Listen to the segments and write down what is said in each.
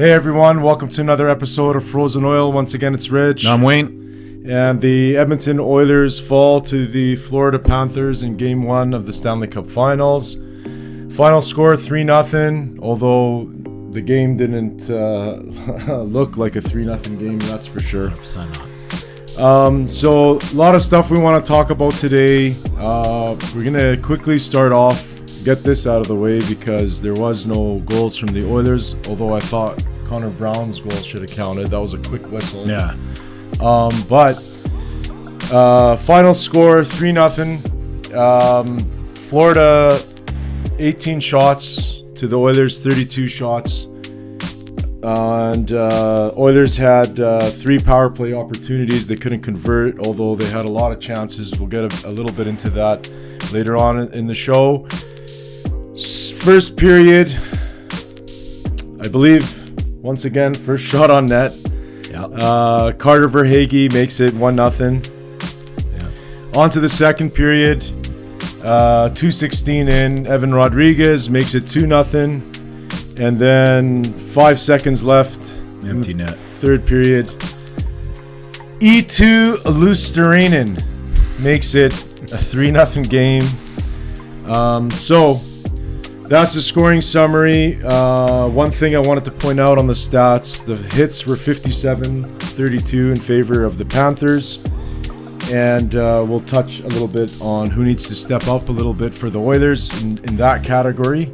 Hey everyone, welcome to another episode of Frozen Oil. Once again, it's Rich. I'm Wayne. And the Edmonton Oilers fall to the Florida Panthers in Game 1 of the Stanley Cup Finals. Final score 3-0, although the game didn't look like a 3-0 game, that's for sure. 100% not. So a lot of stuff we want to talk about today. We're going to quickly start off, get this out of the way because there was no goals from the Oilers, although I thought Connor Brown's goal should have counted. That was a quick whistle. Yeah. But final score 3-0. Florida 18 shots to the Oilers 32 shots. And Oilers had 3 power play opportunities. They couldn't convert, although they had a lot of chances. We'll get a little bit into that later on in the show. First period, I believe, once again, first shot on net. Yep. Carter Verhaeghe makes it 1-0. Yeah. On to the second period, 2:16 in, Evan Rodriguez makes it 2-0. And then 5 seconds left. Empty net. Third period. E2 Luosterainen makes it a 3-0 game. So that's the scoring summary. One thing I wanted to point out on the stats, the hits were 57-32 in favor of the Panthers. And we'll touch a little bit on who needs to step up a little bit for the Oilers in that category.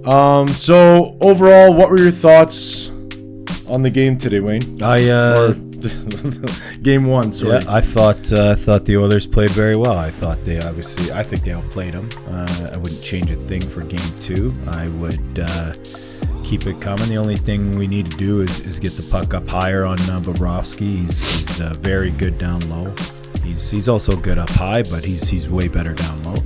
So overall, what were your thoughts on the game today, Wayne? Game 1, sorry. Yeah, I thought the Oilers played very well. I think they outplayed them. I wouldn't change a thing for Game 2. I would keep it coming. The only thing we need to do is get the puck up higher on Bobrovsky. He's very good down low. He's also good up high, but he's way better down low.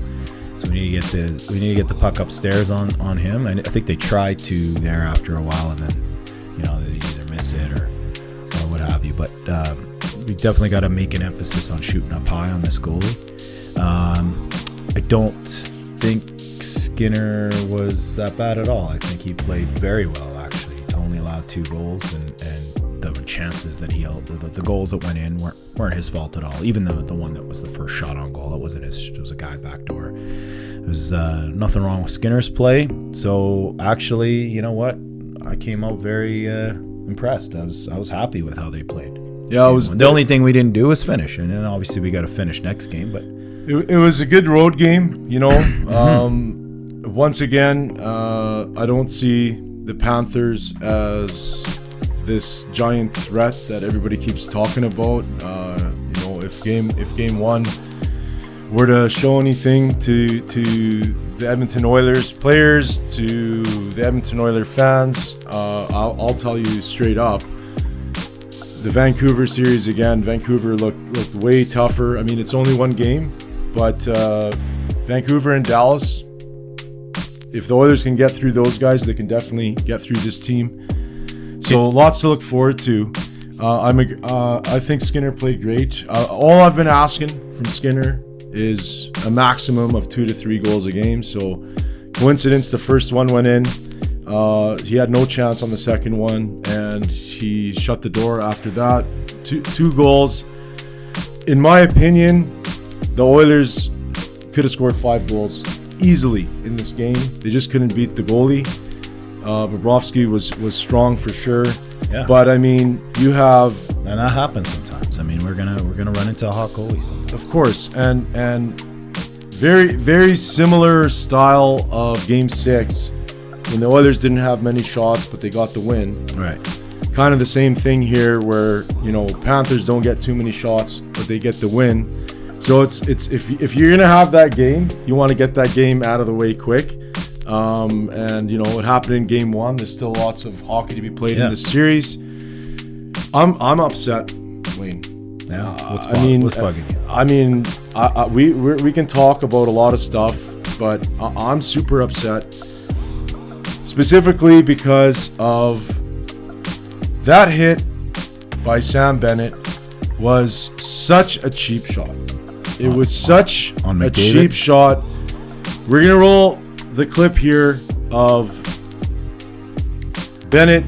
So we need to get the puck upstairs on him. And I think they tried to there after a while, and then they either miss it or what have you. But we definitely got to make an emphasis on shooting up high on this goalie. I don't think Skinner was that bad at all. I think he played very well, actually. He only allowed 2 goals, and the chances that he held, the goals that went in weren't his fault at all. Even the one that was the first shot on goal, that wasn't his. It was a guy backdoor. There was nothing wrong with Skinner's play. So actually, you know what? I came out very impressed. I was happy with how they played. Yeah, it was the only thing we didn't do was finish, and then obviously we got to finish next game. But it was a good road game, Once again, I don't see the Panthers as this giant threat that everybody keeps talking about. If game 1 were to show anything to the Edmonton Oilers players, to the Edmonton Oilers fans, I'll tell you straight up, the Vancouver series again, Vancouver looked way tougher. I mean, it's only one game, but Vancouver and Dallas, if the Oilers can get through those guys, they can definitely get through this team. So lots to look forward to. I think Skinner played great. All I've been asking from Skinner is a maximum of 2 to 3 goals a game. So coincidence, the first one went in. He had no chance on the second one, and he shut the door after that. Two goals. In my opinion, the Oilers could have scored 5 goals easily in this game. They just couldn't beat the goalie. Bobrovsky was strong for sure. Yeah. But I mean, you have, and that happens sometimes. I mean, we're gonna run into a hot goalie sometimes. Of course, and very, very similar style of Game 6 when the Oilers didn't have many shots, but they got the win. Right. Kind of the same thing here, where Panthers don't get too many shots, but they get the win. So it's if you're gonna have that game, you want to get that game out of the way quick. It happened in Game 1. There's still lots of hockey to be played in this series. I'm upset, Wayne. Yeah. What's bugging you? I mean, we can talk about a lot of stuff, but I'm super upset, specifically because of that hit by Sam Bennett was such a cheap shot. It was such a cheap shot. We're gonna roll the clip here of Bennett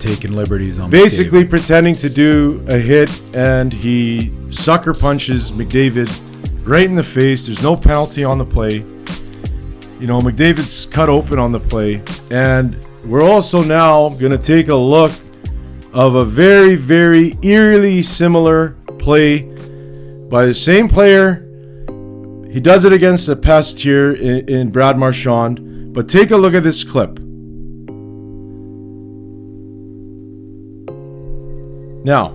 taking liberties on basically McDavid. pretending to do a hit, and he sucker punches McDavid right in the face. There's no penalty on the play. You know, McDavid's cut open on the play, and we're also now going to take a look of a very, very eerily similar play by the same player. He does it against a pest here in Brad Marchand, but take a look at this clip. Now,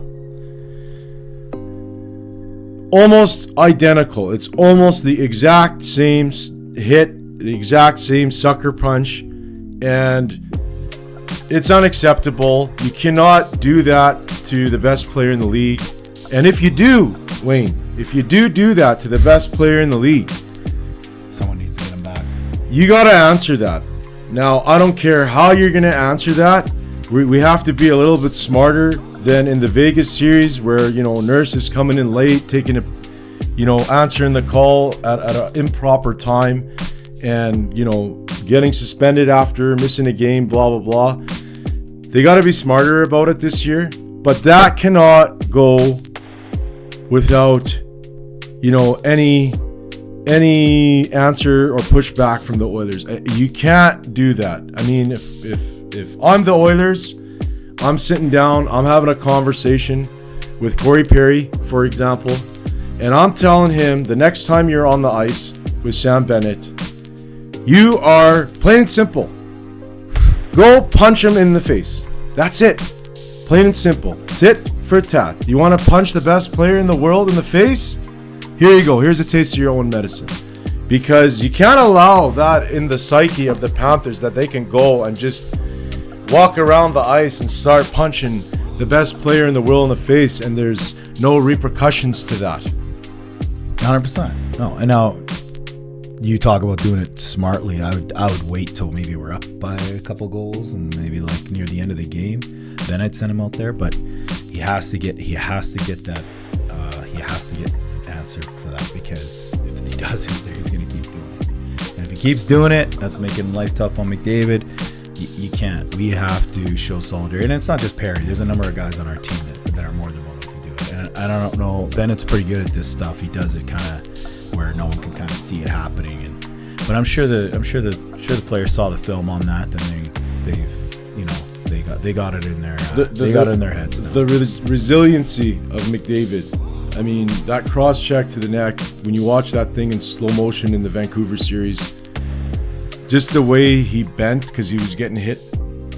almost identical. It's almost the exact same hit, the exact same sucker punch, and it's unacceptable. You cannot do that to the best player in the league. And if you do, Wayne, if you do that to the best player in the league, someone needs to get him back. You got to answer that. Now, I don't care how you're going to answer that. We have to be a little bit smarter than in the Vegas series where, you know, Nurse is coming in late, taking a, you know, answering the call at an improper time and, you know, getting suspended after missing a game, blah, blah, blah. They got to be smarter about it this year. But that cannot go without, you know, any answer or pushback from the Oilers. You can't do that. I mean, if I'm the Oilers, I'm sitting down, I'm having a conversation with Corey Perry, for example, and I'm telling him the next time you're on the ice with Sam Bennett, you are, plain and simple, go punch him in the face. That's it. Plain and simple. Tit for tat. You want to punch the best player in the world in the face? Here you go. Here's a taste of your own medicine. Because you can't allow that in the psyche of the Panthers, that they can go and just walk around the ice and start punching the best player in the world in the face, and there's no repercussions to that. 100%. No, and now you talk about doing it smartly. I would wait till maybe we're up by a couple goals and maybe like near the end of the game. Then I'd send him out there. But he has to get that. He has to get answered for that, because if he doesn't, he's going to keep doing it. And if he keeps doing it, that's making life tough on McDavid. You can't. We have to show solidarity. And it's not just Perry. There's a number of guys on our team that are more than willing to do it. And I don't know. Bennett's pretty good at this stuff. He does it kind of where no one can kind of see it happening. But I'm sure the players saw the film on that, and they got it in their got it in their heads now. The resiliency of McDavid. I mean, that cross check to the neck, when you watch that thing in slow motion in the Vancouver series, just the way he bent, because he was getting hit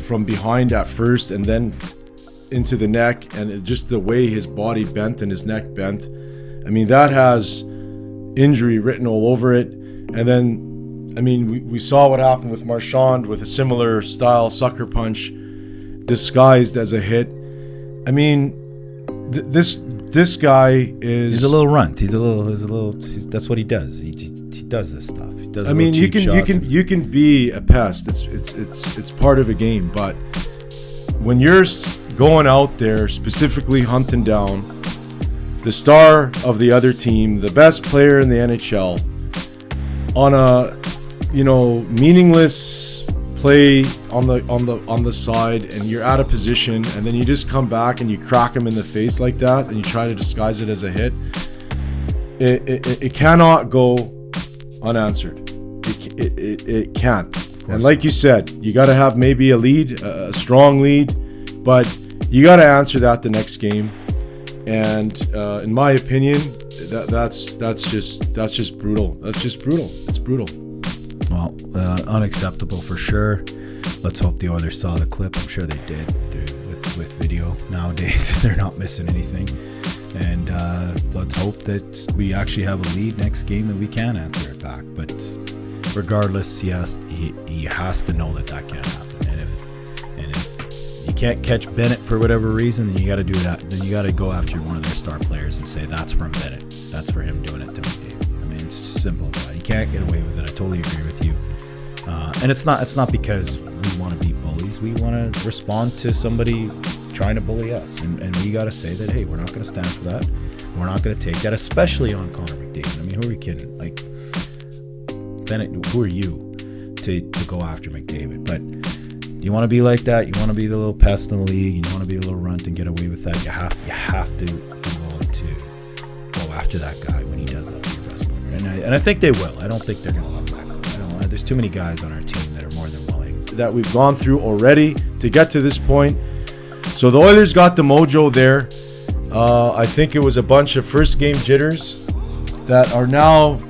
from behind at first and then into the neck, and just the way his body bent and his neck bent. I mean, that has injury written all over it. And then, I mean, we saw what happened with Marchand with a similar style sucker punch disguised as a hit. I mean, this guy is... He's a little runt. That's what he does. He does this stuff. He does. I mean, you can be a pest. It's part of a game. But when you're going out there specifically hunting down the star of the other team, the best player in the NHL, on a, you know, meaningless play on the side, and you're out of position, and then you just come back and you crack him in the face like that, and you try to disguise it as a hit, it cannot go unanswered. It can't. And like you said, you got to have maybe a lead, a strong lead, but you got to answer that the next game. And in my opinion, that's just brutal. That's just brutal. It's brutal. Well, unacceptable for sure. Let's hope the Oilers saw the clip. I'm sure they did. With video nowadays, they're not missing anything. And let's hope that we actually have a lead next game that we can answer it back. But regardless, he has to know that can't happen. And if you can't catch Bennett for whatever reason, then you got to do that. Then you got to go after one of their star players and say that's from Bennett. That's for him doing it to McDavid. I mean, it's simple as that. You can't get away with it. I totally agree with you. And it's not because we want to be bullies. We want to respond to somebody trying to bully us, and we got to say that, hey, we're not going to stand for that. We're not going to take that, especially on Connor McDavid. I mean, who are we kidding? Like, Bennett, who are you to go after McDavid? But You want to be like that. You want to be the little pest in the league, and you want to be a little runt and get away with that. You have to be willing to go after that guy when he does that to your best player. And I think they will. I don't think they're going to let that go. There's too many guys on our team that are more than willing. That we've gone through already to get to this point. So the Oilers got the mojo there. I think it was a bunch of first game jitters that are now,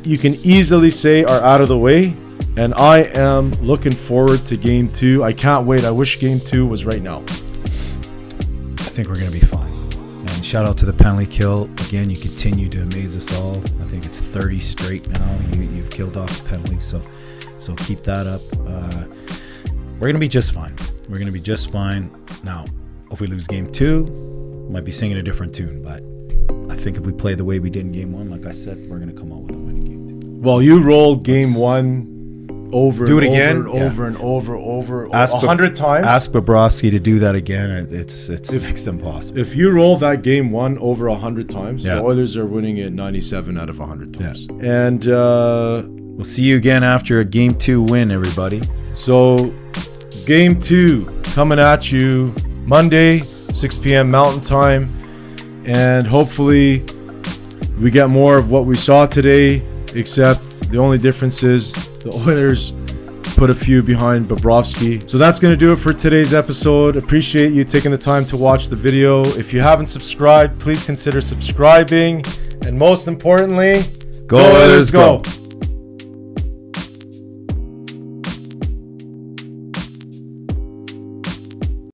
you can easily say, are out of the way. And I am looking forward to game 2. I can't wait. I wish game 2 was right now. I think we're going to be fine. And shout out to the penalty kill. Again, you continue to amaze us all. I think it's 30 straight now. You've killed off a penalty. So keep that up. We're going to be just fine. We're going to be just fine. Now, if we lose game 2, might be singing a different tune. But I think if we play the way we did in game 1, like I said, we're going to come out with a win in game 2. Well, you rolled game 1 over do it and again, over and over 100 times. Ask Bobrovsky to do that again. It's next impossible. If you roll that game 1 over 100 times, the Oilers are winning it 97 out of 100 times. Yeah. And we'll see you again after a game 2 win, everybody. So game 2 coming at you Monday, 6 p.m. Mountain Time, and hopefully we get more of what we saw today, except the only difference is the Oilers put a few behind Bobrovsky. So that's going to do it for today's episode. Appreciate you taking the time to watch the video. If you haven't subscribed, please consider subscribing. And most importantly, go Oilers, go!